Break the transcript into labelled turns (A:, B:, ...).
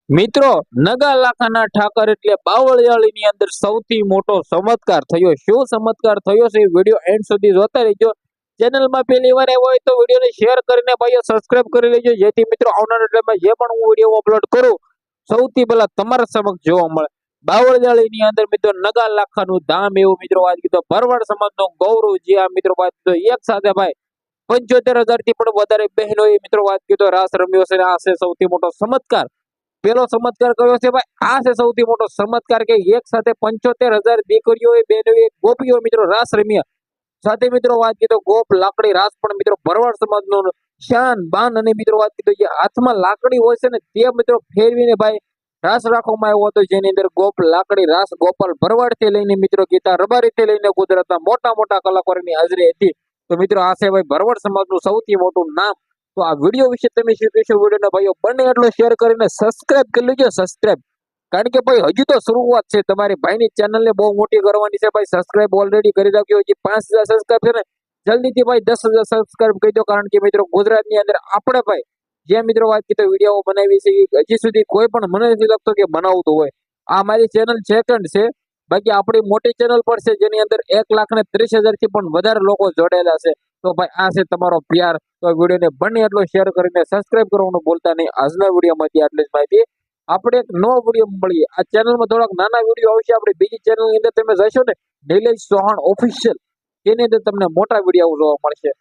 A: મિત્રો, નગા લાખાના ઠાકર એટલે બાવળિયાળીની અંદર સૌથી મોટો ચમત્કાર થયો. શું ચમત્કાર થયો છે વિડિયો એન્ડ સુધી જોતા રહેજો. ચેનલમાં પહેલી વાર આવ્યો હોય તો વિડિયોને શેર કરીને ભાઈઓ સબસ્ક્રાઇબ કરી લેજો, જેથી મિત્રો આવનારા ટાઈમમાં જે પણ હું વિડિયો અપલોડ કરું સૌથી પહેલા તમારા સમક્ષ જોવા મળે. બાવળિયાળીની અંદર મિત્રો નગા લાખાનું ધામ એવું મિત્રો વાત કીધો ભરવાડ સમાજનો ગૌરવ જે આ મિત્રો વાત કીધો એક સાથે ભાઈ 75,000 થી પણ વધારે બહેનોએ મિત્રો વાત કીધો રાસ રમ્યો છે. આ છે સૌથી મોટો ચમત્કાર. પેલો ચમત્કાર કયો છે ભાઈ? આ છે સૌથી મોટો ચમત્કાર કે એક સાથે 75,000 દીકરીઓએ બહેનોએ ગોપીઓ મિત્રો રાસ રમ્યા. સાથે મિત્રો વાત કીધો ગોપ લાકડી રાસ પણ મિત્રો ભરવાડ સમાજનો શાન બાન અને મિત્રો વાત કીધો જે હાથમાં લાકડી હોય છે ને તે મિત્રો ફેરવીને ભાઈ રાસ રાખવામાં આવ્યો હતો, જેની અંદર ગોપ લાકડી રાસ ગોપાલ ભરવાડ થી લઈને મિત્રો ગીતા રબારી થી લઈને ગુજરાતના મોટા મોટા કલાકારોની હાજરી હતી. તો મિત્રો આ છે ભાઈ ભરવાડ સમાજનું સૌથી મોટું નામ. તો આ વિડીયો વિશે તમે શું કહેશો? વિડીયોના ભાઈઓ બને એટલો શેર કરીને સબસ્ક્રાઇબ કરી લેજો. સબસ્ક્રાઇબ કારણ કે ભાઈ હજુ તો શરૂઆત છે. તમારી ભાઈની ચેનલને બહુ મોટી કરવાની છે ભાઈ. સબસ્ક્રાઇબ ઓલરેડી કરી રાખ્યો. હજી 5,000 સબસ્ક્રાઇબ છે ને જલ્દીથી ભાઈ 10,000 સબસ્ક્રાઇબ કરી દો, કારણ કે મિત્રો ગુજરાતની અંદર આપણે ભાઈ જે મિત્રો વાત કીધો વિડીયો બનાવી છે હજી સુધી કોઈ પણ મને નથી લાગતો કે બનાવતું હોય. આ મારી ચેનલ સેકન્ડ છે, બાકી આપણી મોટી ચેનલ પર છે જેની અંદર 1,30,000 થી પણ વધારે લોકો જોડાયેલા છે. તો ભાઈ આ છે તમારો પ્યાર. તો વિડીયોને બને એટલો શેર કરીને સબસ્ક્રાઇબ કરવાનું ભૂલતા નહીં. આજના વિડીયોમાંથી આટલી જ માહિતી. આપણે એક નવો વિડીયો મળીએ. આ ચેનલમાં થોડાક નાના વિડીયો આવશે. આપણી બીજી ચેનલની અંદર તમે જશો ને નિલેશ ચૌહાણ ઓફિશિયલ, તેની અંદર તમને મોટા વિડીયો જોવા મળશે.